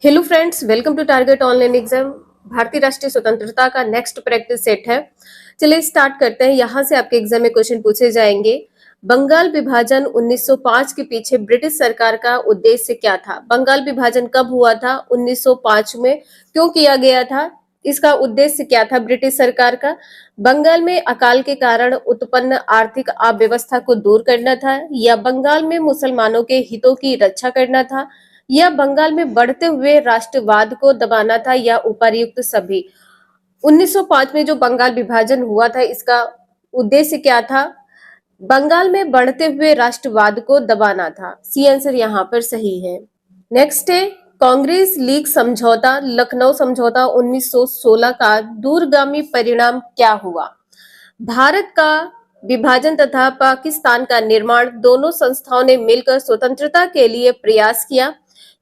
Hello friends, welcome to target online exam. भारतीय राष्ट्रीय स्वतंत्रता का नेक्स्ट प्रैक्टिस सेट है। चलिए स्टार्ट करते हैं। यहाँ से आपके एग्जाम में क्वेश्चन पूछे जाएंगे। बंगाल विभाजन 1905 के पीछे ब्रिटिश सरकार का उद्देश्य क्या था? बंगाल विभाजन कब हुआ था? 1905 में। क्यों किया गया था? इसका उद्देश्य क्या था ब्रिटिश सरकार का? बंगाल में अकाल के कारण उत्पन्न आर्थिक अव्यवस्था को दूर करना था, या बंगाल में मुसलमानों के हितों की रक्षा करना था, या बंगाल में बढ़ते हुए राष्ट्रवाद को दबाना था, या उपर्युक्त सभी। 1905 में जो बंगाल विभाजन हुआ था, इसका उद्देश्य क्या था? बंगाल में बढ़ते हुए राष्ट्रवाद को दबाना था। सी आंसर यहाँ पर सही है। नेक्स्ट है कांग्रेस लीग समझौता, लखनऊ समझौता 1916 का दूरगामी परिणाम क्या हुआ? भारत का विभाजन तथा पाकिस्तान का निर्माण, दोनों संस्थाओं ने मिलकर स्वतंत्रता के लिए प्रयास किया।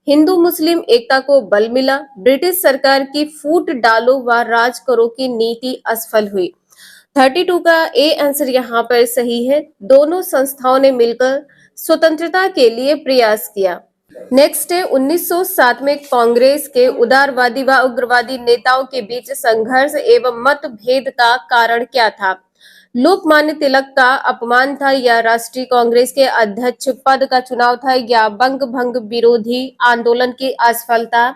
हिंदू मुस्लिम एकता को बल मिला। ब्रिटिश सरकार की फूट डालो व राज करो की नीति असफल हुई। 32 का ए आंसर यहाँ पर सही है। दोनों संस्थाओं ने मिलकर स्वतंत्रता के लिए प्रयास किया। नेक्स्ट है 1907 में कांग्रेस के उदारवादी व उग्रवादी नेताओं के बीच संघर्ष एवं मतभेद का कारण क्या था? लोकमान्य तिलक का अपमान था, या राष्ट्रीय कांग्रेस के अध्यक्ष पद का चुनाव था, या बंग भंग विरोधी आंदोलन की असफलता,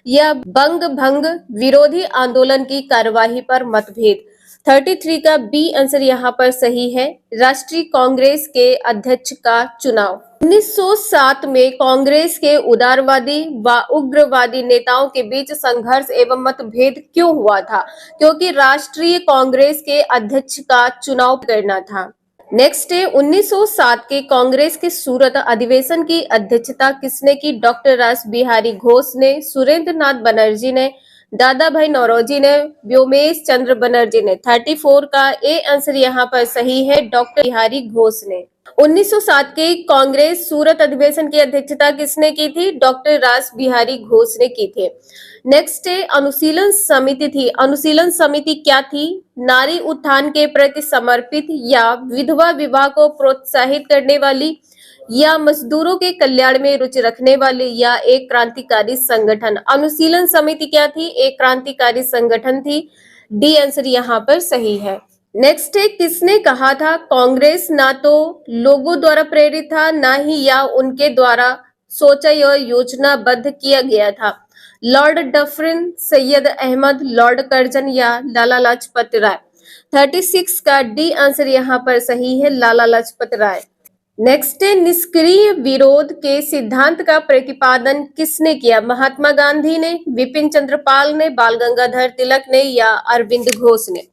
या बंग भंग विरोधी आंदोलन की कार्यवाही पर मतभेद। 33 का बी आंसर यहाँ पर सही है। राष्ट्रीय कांग्रेस के अध्यक्ष का चुनाव। 1907 में कांग्रेस के उदारवादी व उग्रवादी नेताओं के बीच संघर्ष एवं मतभेद क्यों हुआ था? क्योंकि राष्ट्रीय कांग्रेस के अध्यक्ष का चुनाव करना था। नेक्स्ट है 1907 के कांग्रेस के सूरत अधिवेशन की अध्यक्षता किसने की? डॉक्टर रास बिहारी घोष ने, सुरेंद्र नाथ बनर्जी ने, दादा भाई नौरोजी ने, व्योमेश चंद्र बनर्जी ने। 34 का ए आंसर यहाँ पर सही है, डॉक्टर बिहारी घोष ने। 1907 के कांग्रेस सूरत अधिवेशन की अध्यक्षता किसने की थी? डॉक्टर रास बिहारी घोष ने की थी। नेक्स्ट है अनुशीलन समिति थी। अनुशीलन समिति क्या थी? नारी उत्थान के प्रति समर्पित, या विधवा विवाह को प्रोत्साहित करने वाली, या मजदूरों के कल्याण में रुचि रखने वाली, या एक क्रांतिकारी संगठन। अनुशीलन समिति क्या थी? एक क्रांतिकारी संगठन थी। डी आंसर यहाँ पर सही है। नेक्स्ट है किसने कहा था कांग्रेस ना तो लोगों द्वारा प्रेरित था, ना ही या उनके द्वारा सोचा या योजनाबद्ध किया गया था? लॉर्ड डफरिन, सैयद अहमद, लॉर्ड कर्जन, या लाला लाजपत राय। 36 का डी आंसर यहाँ पर सही है, लाला लाजपत राय। नेक्स्ट है निष्क्रिय विरोध के सिद्धांत का प्रतिपादन किसने किया? महात्मा गांधी ने, विपिन चंद्र पाल ने, बाल गंगाधर तिलक ने, या अरविंद घोष ने।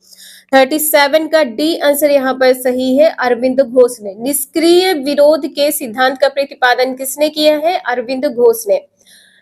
37 का डी आंसर यहाँ पर सही है, अरविंद घोष ने। निष्क्रिय विरोध के सिद्धांत का प्रतिपादन किसने किया है? अरविंद घोष ने।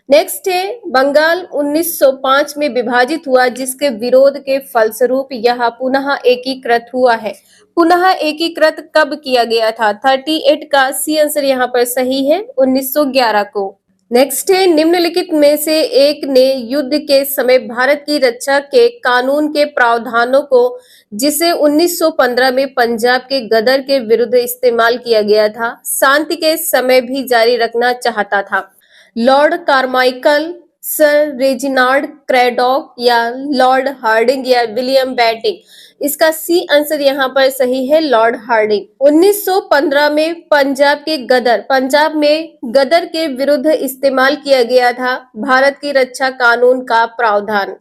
नेक्स्ट है बंगाल 1905 में विभाजित हुआ, जिसके विरोध के फलस्वरूप यह पुनः एकीकृत हुआ है। पुनः एकीकृत कब किया गया था? 38 का सी आंसर यहाँ पर सही है, 1911 को। नेक्स्ट है निम्नलिखित में से एक ने युद्ध के समय भारत की रक्षा के कानून के प्रावधानों को, जिसे 1915 में पंजाब के गदर के विरुद्ध इस्तेमाल किया गया था, शांति के समय भी जारी रखना चाहता था? लॉर्ड कार्माइकल, सर रेजिनाल्ड क्रैडॉक, या लॉर्ड हार्डिंग, या विलियम बेंटिंग। इसका सी आंसर यहाँ पर सही है, लॉर्ड हार्डिंग। 1915 में पंजाब में गदर के विरुद्ध इस्तेमाल किया गया था भारत की रक्षा कानून का प्रावधान।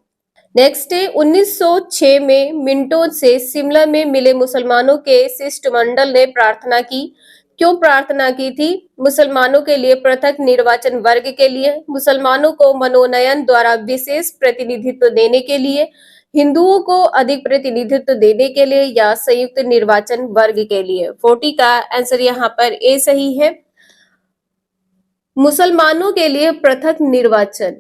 नेक्स्ट है 1906 में मिंटो से शिमला में मिले मुसलमानों के शिष्टमंडल ने प्रार्थना की। क्यों प्रार्थना की थी? मुसलमानों के लिए पृथक निर्वाचन वर्ग के लिए, मुसलमानों को मनोनयन द्वारा विशेष प्रतिनिधित्व देने के लिए, हिंदुओं को अधिक प्रतिनिधित्व देने के लिए, या संयुक्त निर्वाचन वर्ग के लिए। 40 का आंसर यहाँ पर ए सही है, मुसलमानों के लिए पृथक निर्वाचन।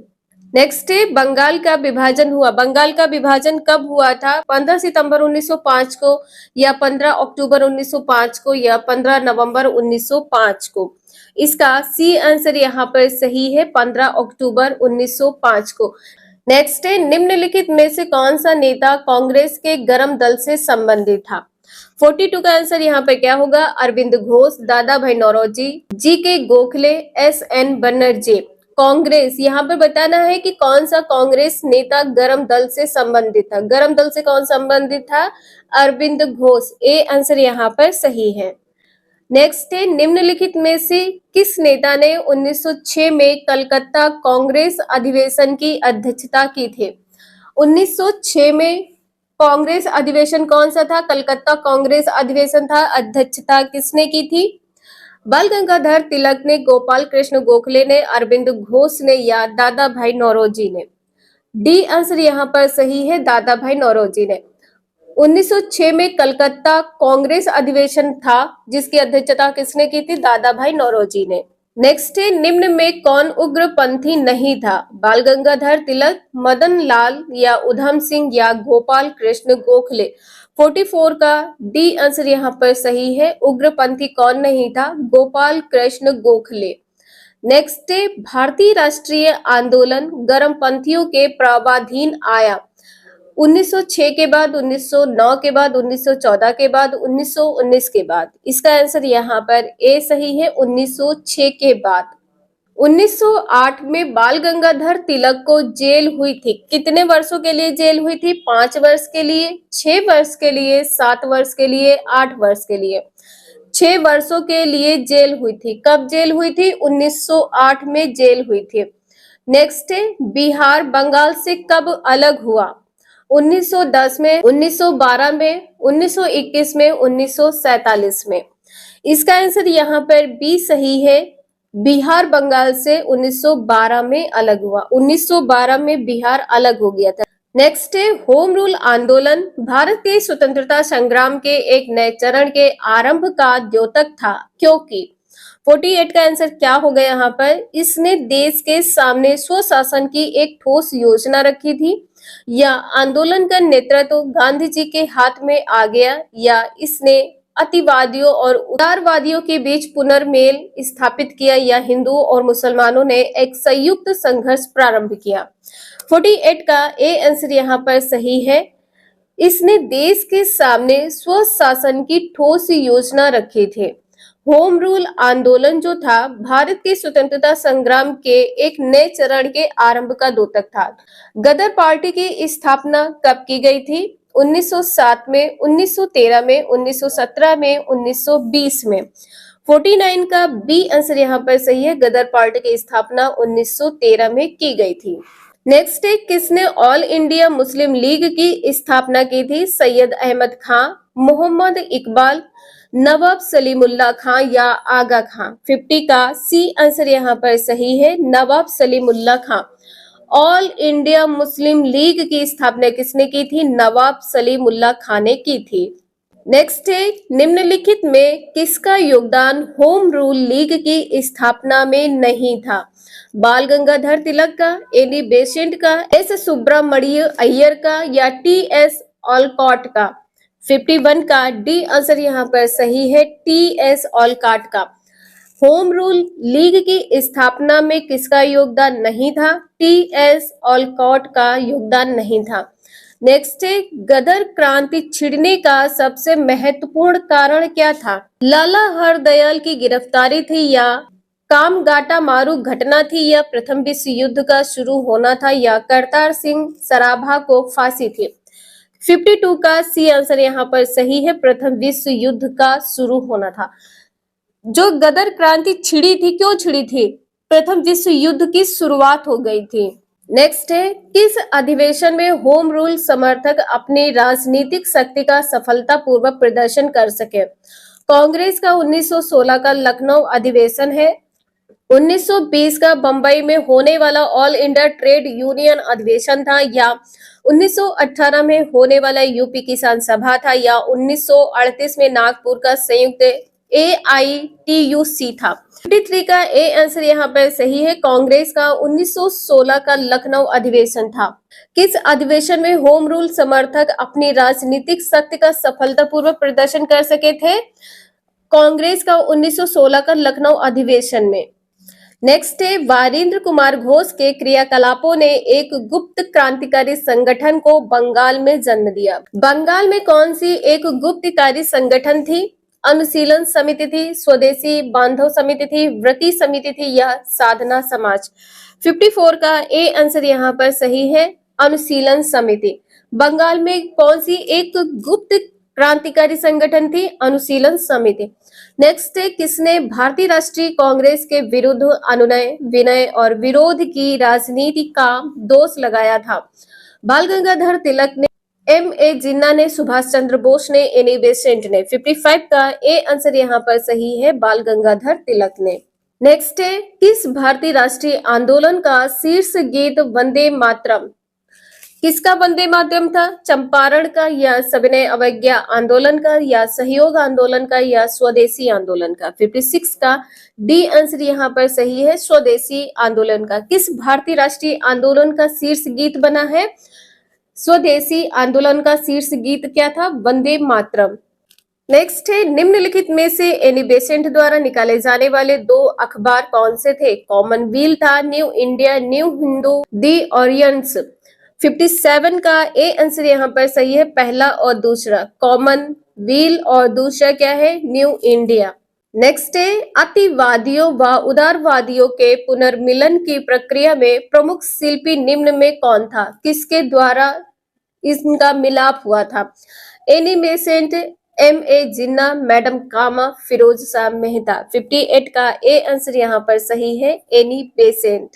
नेक्स्ट है बंगाल का विभाजन हुआ। बंगाल का विभाजन कब हुआ था? 15 सितंबर 1905 को, या 15 अक्टूबर 1905 को, या 15 नवंबर 1905 को। इसका सी आंसर यहाँ पर सही है, 15 अक्टूबर 1905 को। नेक्स्ट है निम्नलिखित में से कौन सा नेता कांग्रेस के गरम दल से संबंधित था? 42 का आंसर यहाँ पे क्या होगा? अरविंद घोष, दादा भाई नौरोजी, जी के गोखले, एस एन बनर्जी। कांग्रेस, यहाँ पर बताना है कि कौन सा कांग्रेस नेता गरम दल से संबंधित था। गरम दल से कौन संबंधित था? अरविंद घोष। ए आंसर यहाँ पर सही है। नेक्स्ट है, निम्नलिखित में से किस नेता ने 1906 में कलकत्ता कांग्रेस अधिवेशन की अध्यक्षता की थी? 1906 में कांग्रेस अधिवेशन कौन सा था? कलकत्ता कांग्रेस अधिवेशन था। अध्यक्षता किसने की थी? बाल गंगाधर तिलक ने, गोपाल कृष्ण गोखले ने, अरविंद घोष ने या दादा भाई नौरोजी ने? डी आंसर यहाँ पर सही है, दादा भाई नौरोजी ने। 1906 में कलकत्ता कांग्रेस अधिवेशन था जिसकी अध्यक्षता किसने की थी? दादा भाई नौरोजी ने। नेक्स्ट है, निम्न में कौन उग्रपंथी नहीं था? बाल गंगाधर तिलक, मदन लाल या उधम सिंह या गोपाल कृष्ण गोखले? 44 का डी आंसर यहाँ पर सही है। उग्रपंथी कौन नहीं था? गोपाल कृष्ण गोखले। नेक्स्ट है, भारतीय राष्ट्रीय आंदोलन गर्मपंथियों के प्रभावाधीन आया 1906 के बाद, 1909 के बाद, 1914 के बाद, 1919 के बाद? इसका आंसर यहाँ पर ए सही है, 1906 के बाद। 1908 में बाल गंगाधर तिलक को जेल हुई थी। कितने वर्षों के लिए जेल हुई थी? 5 वर्ष के लिए, 6 वर्ष के लिए, 7 वर्ष के लिए, 8 वर्ष के लिए? 6 वर्षों के लिए जेल हुई थी। कब जेल हुई थी? 1908 में जेल हुई थी। नेक्स्ट है, बिहार बंगाल से कब अलग हुआ? 1910 में, 1912 में, 1921 में, 1947 में? इसका आंसर यहाँ पर बी सही है। बिहार बंगाल से 1912 में अलग हुआ। 1912 में बिहार अलग हो गया था। नेक्स्ट है, होम रूल आंदोलन भारत के स्वतंत्रता संग्राम के एक नए चरण के आरंभ का द्योतक था क्योंकि? 48 का आंसर क्या होगा यहाँ पर? इसने देश के सामने स्वशासन की एक ठोस योजना रखी थी, या आंदोलन का नेतृत्व गांधी जी के हाथ में आ गया, या इसने अतिवादियों और उदारवादियों के बीच पुनर्मेल स्थापित किया, या हिंदुओं और मुसलमानों ने एक संयुक्त संघर्ष प्रारंभ किया? 48 का ए आंसर यहाँ पर सही है। इसने देश के सामने स्वशासन की ठोस योजना रखी थी। होम रूल आंदोलन जो था भारत के स्वतंत्रता संग्राम के एक नए चरण के आरंभ का द्योतक था। गदर पार्टी की स्थापना कब की गई थी? 1907 में, 1913 में, 1917 में, 1920 में? 49 का बी आंसर यहाँ पर सही है। गदर पार्टी की स्थापना 1913 में की गई थी। नेक्स्ट है, किसने ऑल इंडिया मुस्लिम लीग की स्थापना की थी? सैयद अहमद खां, मोहम्मद इकबाल, नवाब सलीमुल्लाह खां या आगा खां? 50 का सी आंसर यहाँ पर सही है, नवाब सलीमुल्लाह खां। ऑल इंडिया मुस्लिम लीग की स्थापना किसने की थी? नवाब सलीमुल्लाह खां ने की थी। नेक्स्ट है, निम्नलिखित में किसका योगदान होम रूल लीग की स्थापना में नहीं था? बाल गंगाधर तिलक का, एनी बेसेंट का, एस सुब्रमण्य अय्यर का या टी एस ऑलकॉट का? 51 का डी आंसर यहाँ पर सही है, टी एस ऑलकॉट का। होम रूल लीग की स्थापना में किसका योगदान नहीं था? टी एस ऑलकॉट का योगदान नहीं था। नेक्स्ट है, गदर क्रांति छिड़ने का सबसे महत्वपूर्ण कारण क्या था? लाला हरदयाल की गिरफ्तारी थी, या कामगाटा मारू घटना थी, या प्रथम विश्व युद्ध का शुरू होना था, या करतार सिंह सराभा को फांसी थी? 52 का सी आंसर यहाँ पर सही है, प्रथम विश्व युद्ध का शुरू होना था। जो गदर क्रांति छिड़ी थी, क्यों छिड़ी थी? प्रथम विश्व युद्ध की शुरुआत हो गई थी। नेक्स्ट है, किस अधिवेशन में होम रूल समर्थक अपनी राजनीतिक शक्ति का सफलतापूर्वक प्रदर्शन कर सके? कांग्रेस का 1916 का लखनऊ अधिवेशन है, 1920 का बंबई में होने वाला ऑल इंडिया ट्रेड यूनियन अधिवेशन था, या 1918 में होने वाला यूपी किसान सभा था, या 1938 में नागपुर का संयुक्त AITUC था? 53 का ए आंसर यहाँ पर सही है, कांग्रेस का 1916 का लखनऊ अधिवेशन था। किस अधिवेशन में होम रूल समर्थक अपनी राजनीतिक शक्ति का सफलतापूर्वक प्रदर्शन कर सके थे? कांग्रेस का 1916 का लखनऊ अधिवेशन में। नेक्स्ट है, वारिंद्र कुमार घोष के क्रियाकलापों ने एक गुप्त क्रांतिकारी संगठन को बंगाल में जन्म दिया। बंगाल में कौन सी एक गुप्तकारी संगठन थी? अनुशीलन समिति थी, स्वदेशी बांधव समिति थी, व्रती समिति थी या साधना समाज। 54 का ए आंसर यहाँ पर सही है, अनुशीलन समिति। बंगाल में कौन सी एक गुप्त क्रांतिकारी संगठन थी? अनुशीलन समिति। नेक्स्ट है, किसने भारतीय राष्ट्रीय कांग्रेस के विरुद्ध अनुनय, विनय और विरोध की राजनीति का दोष लगाया था? बाल गंगाधर तिलक ने, M.A. जिन्ना ने, सुभाष चंद्र बोस ने, एनी बेसेंट ने। 55 का ए आंसर यहाँ पर सही है, बाल गंगाधर तिलक ने। नेक्स्ट है, किस भारतीय राष्ट्रीय आंदोलन का शीर्ष गीत वंदे मातरम? किसका वंदे मातरम था? चंपारण का या सविनय अवज्ञा आंदोलन का या सहयोग आंदोलन का या स्वदेशी आंदोलन का? 56 का डी आंसर यहाँ पर सही है, स्वदेशी आंदोलन का। किस भारतीय राष्ट्रीय आंदोलन का शीर्ष गीत बना है? स्वदेशी आंदोलन का शीर्ष गीत क्या था? वंदे मातरम। नेक्स्ट है, निम्नलिखित में से एनी बेसेंट द्वारा निकाले जाने वाले दो अखबार कौन से थे? कॉमनवेल्थ था, न्यू इंडिया, न्यू हिंदू, दी ओरियंट्स। 57 का ए आंसर यहाँ पर सही है, पहला और दूसरा, कॉमनवेल्थ और दूसरा क्या है? New India. नेक्स्ट है, अतिवादियों व उदारवादियों के पुनर्मिलन की प्रक्रिया में प्रमुख शिल्पी निम्न में कौन था? किसके द्वारा इनका मिलाप हुआ था? Annie Besant, M.A. जिन्ना, मैडम कामा, फिरोज शाह मेहता। 58 का ए आंसर यहाँ पर सही है, एनी बेसेंट।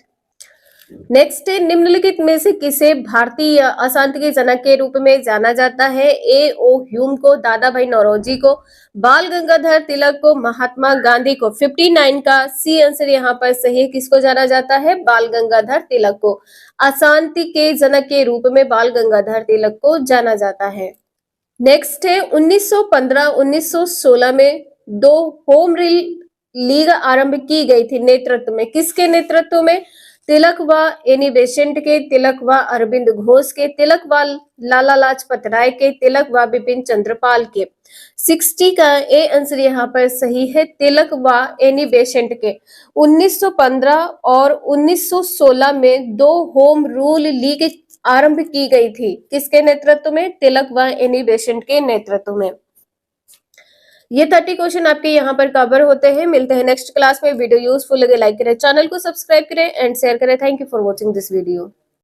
नेक्स्ट है, निम्नलिखित में से किसे भारतीय अशांति के जनक के रूप में जाना जाता है? A.O. ह्यूम को, दादा भाई नौरोजी को, बाल गंगाधर तिलक को, महात्मा गांधी को। 59 का सी आंसर यहाँ पर सही है, किसको जाना जाता है? बाल गंगाधर तिलक को। अशांति के जनक के रूप में बाल गंगाधर तिलक को जाना जाता है। नेक्स्ट है, 1915-1916 में दो होम लीग आरंभ की गई थी, नेतृत्व में किसके नेतृत्व में? तिलक व एनी बेसेंट के, तिलक व अरविंद घोष के, तिलक व लाला लाजपत राय के, तिलक व बिपिन चंद्रपाल के। 60 का ए आंसर यहाँ पर सही है, तिलक व एनी बेसेंट के। 1915 और 1916 में दो होम रूल लीग आरंभ की गई थी, किसके नेतृत्व में? तिलक व एनी बेसेंट के नेतृत्व में। ये 30 क्वेश्चन आपके यहाँ पर कवर होते हैं। मिलते हैं नेक्स्ट क्लास में। वीडियो यूजफुल लगे लाइक करें, चैनल को सब्सक्राइब करें एंड शेयर करें। Thank you for watching this video.